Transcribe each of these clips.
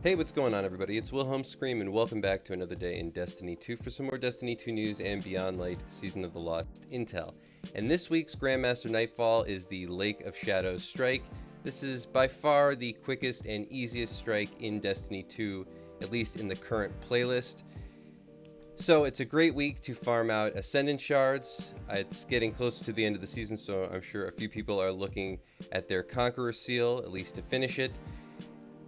Hey, what's going on, everybody? It's Wilhelm Scream, and welcome back to another day in Destiny 2 for some more Destiny 2 news and Beyond Light Season of the Lost intel. And this week's Grandmaster Nightfall is the Lake of Shadows strike. This is by far the quickest and easiest strike in Destiny 2, at least in the current playlist. So it's a great week to farm out Ascendant Shards. It's getting closer to the end of the season, so I'm sure a few people are looking at their Conqueror Seal, at least to finish it.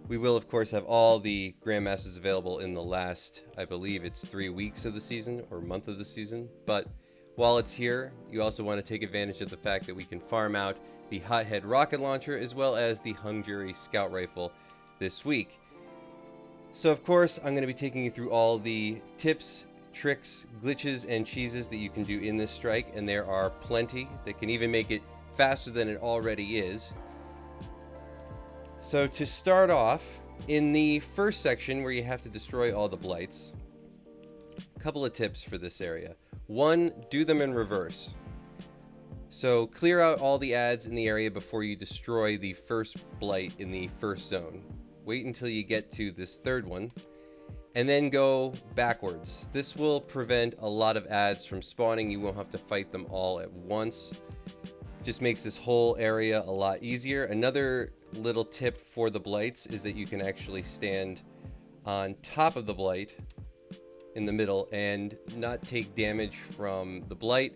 We will, of course, have all the Grandmasters available in the last, I believe it's 3 weeks of the season, or month of the season. But while it's here, you also want to take advantage of the fact that we can farm out the Hothead Rocket Launcher, as well as the Hung Jury Scout Rifle this week. So, of course, I'm going to be taking you through all the tips, tricks, glitches, and cheeses that you can do in this strike, and there are plenty that can even make it faster than it already is. So to start off, in the first section where you have to destroy all the Blights, a couple of tips for this area. One, do them in reverse. So clear out all the adds in the area before you destroy the first Blight in the first zone. Wait until you get to this third one, and then go backwards. This will prevent a lot of adds from spawning. You won't have to fight them all at once. Just makes this whole area a lot easier. Another little tip for the Blights is that you can actually stand on top of the Blight in the middle and not take damage from the Blight,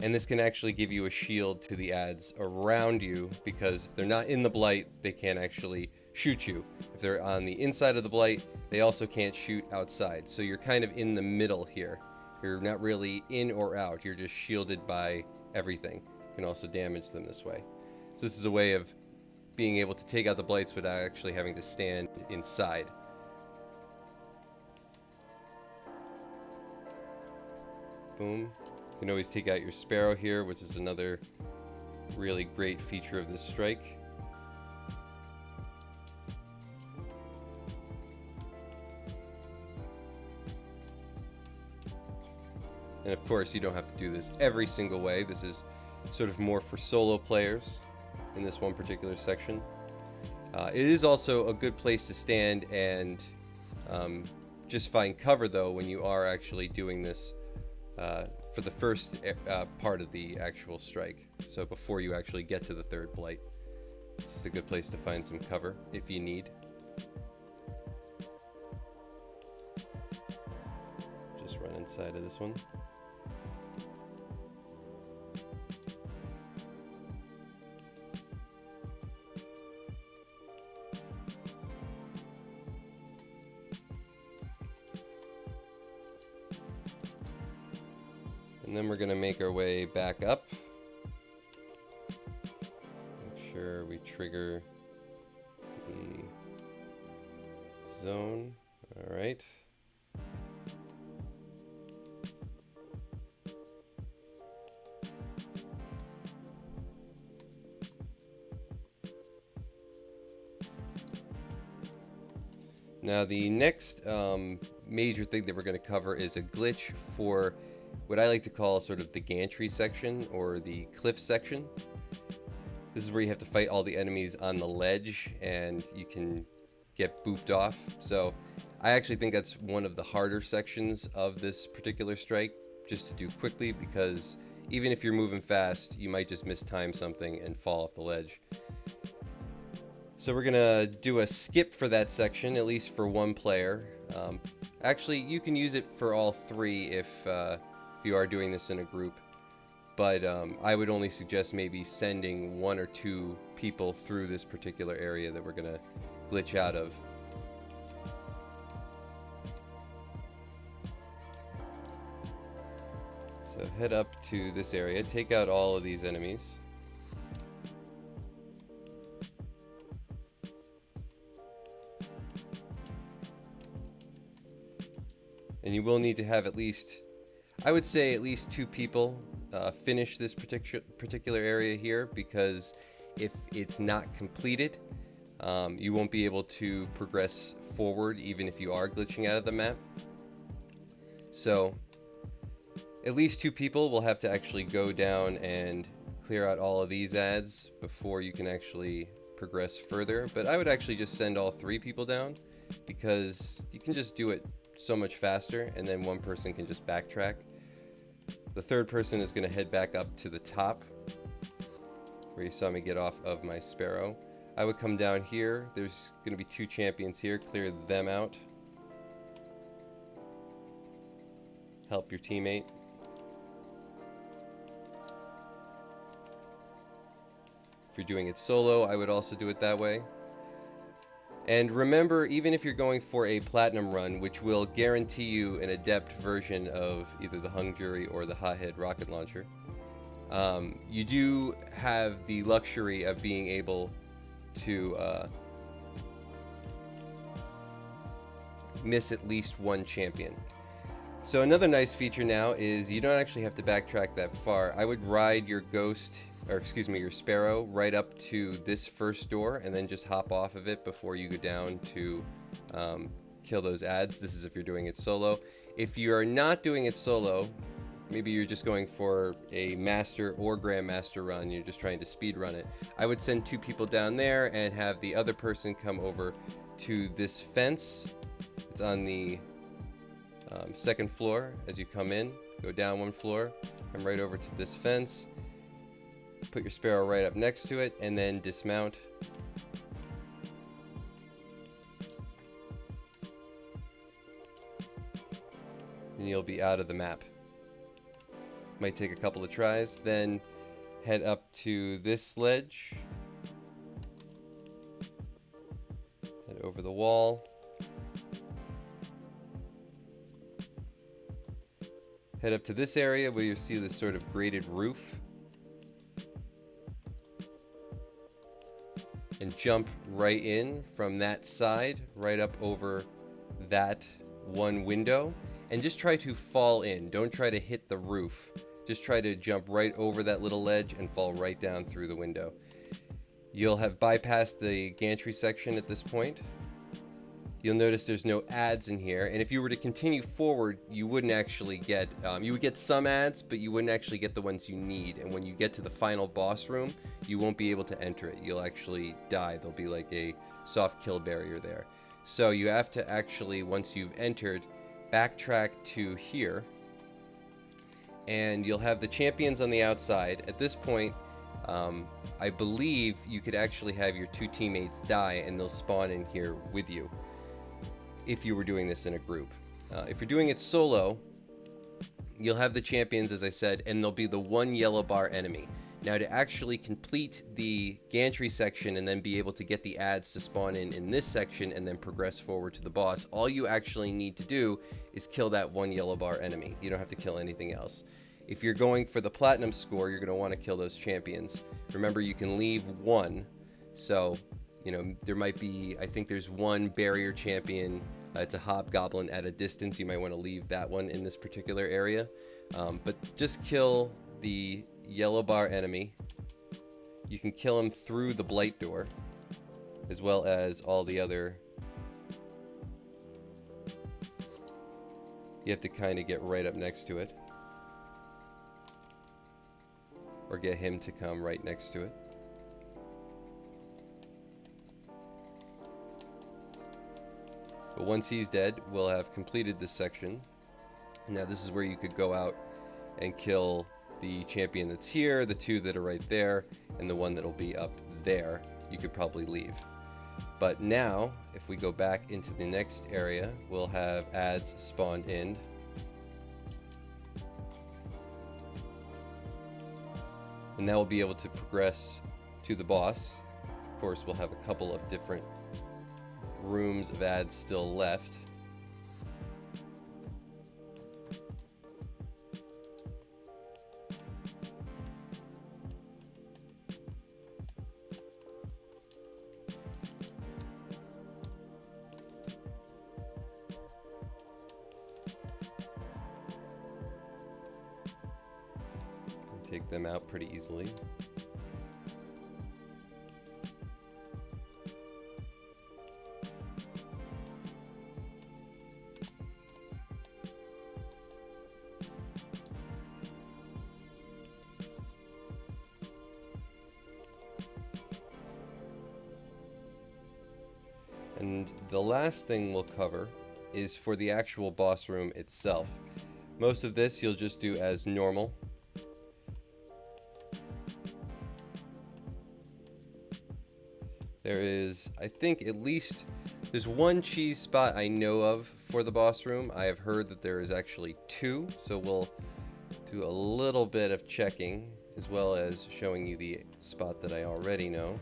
and this can actually give you a shield to the adds around you, because if they're not in the Blight, they can't actually shoot you. If they're on the inside of the Blight, they also can't shoot outside. So you're kind of in the middle here. You're not really in or out, you're just shielded by everything. You can also damage them this way. So this is a way of being able to take out the Blights without actually having to stand inside. Boom. You can always take out your Sparrow here, which is another really great feature of this strike. And of course, you don't have to do this every single way. This is sort of more for solo players in this one particular section. It is also a good place to stand and just find cover, though, when you are actually doing this for the first part of the actual strike. So before you actually get to the third Blight. It's just a good place to find some cover if you need. Just run inside of this one. And then we're going to make our way back up. Make sure we trigger the zone. All right. Now the next major thing that we're going to cover is a glitch for what I like to call sort of the Gantry section, or the cliff section. This is where you have to fight all the enemies on the ledge and you can get booped off. So I actually think that's one of the harder sections of this particular strike, just to do quickly, because even if you're moving fast, you might just mistime something and fall off the ledge. So we're gonna do a skip for that section, at least for one player. Actually, you can use it for all three if you are doing this in a group, but I would only suggest maybe sending 1 or 2 people through this particular area that we're gonna glitch out of. So head up to this area, take out all of these enemies. And you will need to have at least, I would say, at least 2 people finish this particular area here, because if it's not completed, you won't be able to progress forward even if you are glitching out of the map. So at least 2 people will have to actually go down and clear out all of these ads before you can actually progress further. But I would actually just send all 3 people down, because you can just do it so much faster, and then one person can just backtrack. The third person is going to head back up to the top where you saw me get off of my sparrow. I would come down here. There's going to be 2 champions here. Clear them out. Help your teammate. If you're doing it solo, I would also do it that way. And remember, even if you're going for a platinum run, which will guarantee you an adept version of either the hung jury or the hothead rocket launcher, you do have the luxury of being able to miss at least one champion. So another nice feature now is you don't actually have to backtrack that far. I would ride your your sparrow right up to this first door and then just hop off of it before you go down to kill those ads. This is if you're doing it solo. If you are not doing it solo, maybe you're just going for a master or grandmaster run, you're just trying to speed run it, I would send 2 people down there and have the other person come over to this fence. It's on the 2nd floor. As you come in, go down 1 floor, come right over to this fence, put your sparrow right up next to it, and then dismount. And you'll be out of the map. Might take a couple of tries. Then head up to this ledge. Head over the wall. Head up to this area where you see this sort of graded roof. And jump right in from that side, right up over that one window. And just try to fall in. Don't try to hit the roof. Just try to jump right over that little ledge and fall right down through the window. You'll have bypassed the gantry section at this point. You'll notice there's no ads in here, and if you were to continue forward, you wouldn't actually get, you would get some ads, but you wouldn't actually get the ones you need, and when you get to the final boss room, you won't be able to enter it. You'll actually die. There'll be like a soft kill barrier there. So you have to actually, once you've entered, backtrack to here, and you'll have the champions on the outside. At this point, I believe you could actually have your 2 teammates die, and they'll spawn in here with you if you were doing this in a group. If you're doing it solo, you'll have the champions, as I said, and there'll be the 1 yellow bar enemy. Now, to actually complete the gantry section and then be able to get the ads to spawn in this section and then progress forward to the boss, all you actually need to do is kill that 1 yellow bar enemy. You don't have to kill anything else. If you're going for the platinum score, you're going to want to kill those champions. Remember, you can leave 1. So, you know, there might be, I think there's 1 barrier champion. It's a hobgoblin at a distance. You might want to leave that one in this particular area. But just kill the yellow bar enemy. You can kill him through the Blight door, as well as all the other. You have to kind of get right up next to it, or get him to come right next to it. But once he's dead, we'll have completed this section. Now this is where you could go out and kill the champion that's here, the 2 that are right there, and the 1 that'll be up there. You could probably leave. But now, if we go back into the next area, we'll have ads spawned in. And now we'll be able to progress to the boss. Of course, we'll have a couple of different rooms of ads still left. Take them out pretty easily. And And the last thing we'll cover is for the actual boss room itself. Most of this you'll just do as normal. There is, I think, at least there's one cheese spot I know of for the boss room. I have heard that there is actually two, so we'll do a little bit of checking as well as showing you the spot that I already know.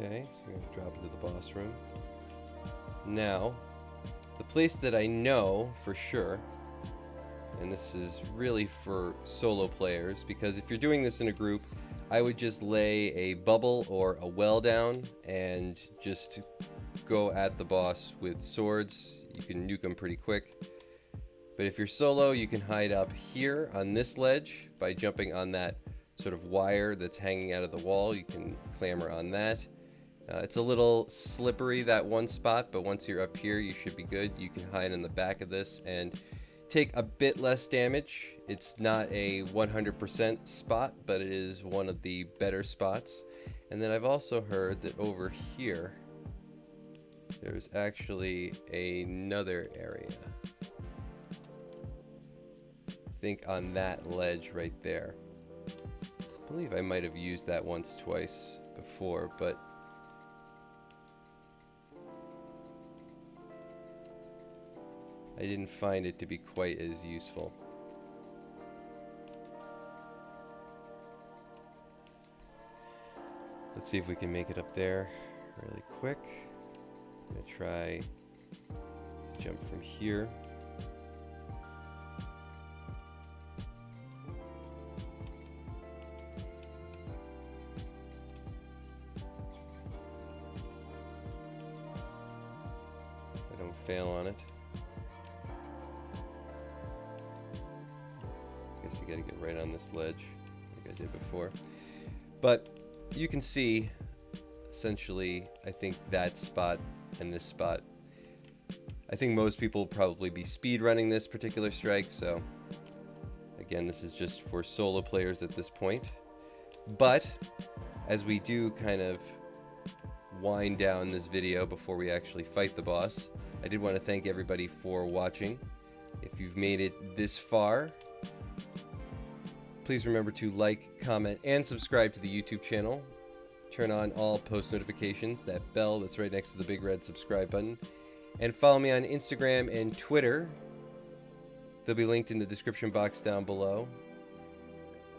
Okay, so we're going to drop into the boss room. Now, the place that I know for sure, and this is really for solo players, because if you're doing this in a group, I would just lay a bubble or a well down and just go at the boss with swords. You can nuke them pretty quick. But if you're solo, you can hide up here on this ledge by jumping on that sort of wire that's hanging out of the wall. You can clamber on that. It's a little slippery, that one spot, but once you're up here, you should be good. You can hide in the back of this and take a bit less damage. It's not a 100% spot, but it is one of the better spots. And then I've also heard that over here, there's actually another area. I think on that ledge right there. I believe I might have used that once, twice before, but I didn't find it to be quite as useful. Let's see if we can make it up there really quick. I'm gonna try to jump from here. If I don't fail on it. You gotta get right on this ledge like I did before, but you can see essentially I think that spot and this spot. I think most people will probably be speed running this particular strike, so again, this is just for solo players at this point. But as we do kind of wind down this video before we actually fight the boss, I did want to thank everybody for watching. If you've made it this far, please remember to like, comment, and subscribe to the YouTube channel. Turn on all post notifications, that bell that's right next to the big red subscribe button. And follow me on Instagram and Twitter. They'll be linked in the description box down below.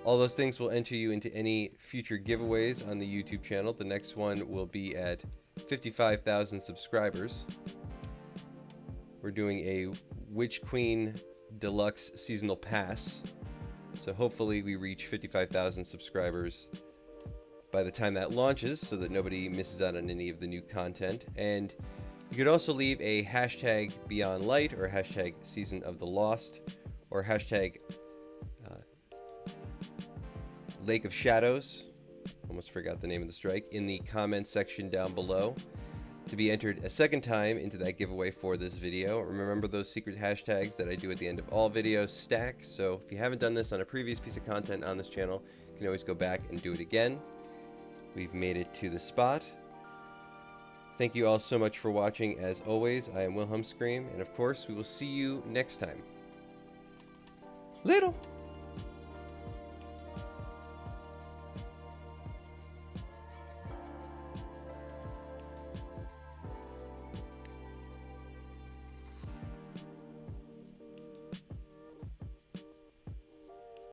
All those things will enter you into any future giveaways on the YouTube channel. The next one will be at 55,000 subscribers. We're doing a Witch Queen Deluxe Seasonal Pass. So hopefully we reach 55,000 subscribers by the time that launches so that nobody misses out on any of the new content. And you could also leave a hashtag Beyond Light or hashtag Season of the Lost or hashtag Lake of Shadows, almost forgot the name of the strike, in the comments section down below to be entered a second time into that giveaway for this video. Remember, those secret hashtags that I do at the end of all videos stack, so if you haven't done this on a previous piece of content on this channel, you can always go back and do it again. We've made it to the spot. Thank you all so much for watching. As always, I am Wilhelm Scream, and of course, we will see you next time. Little!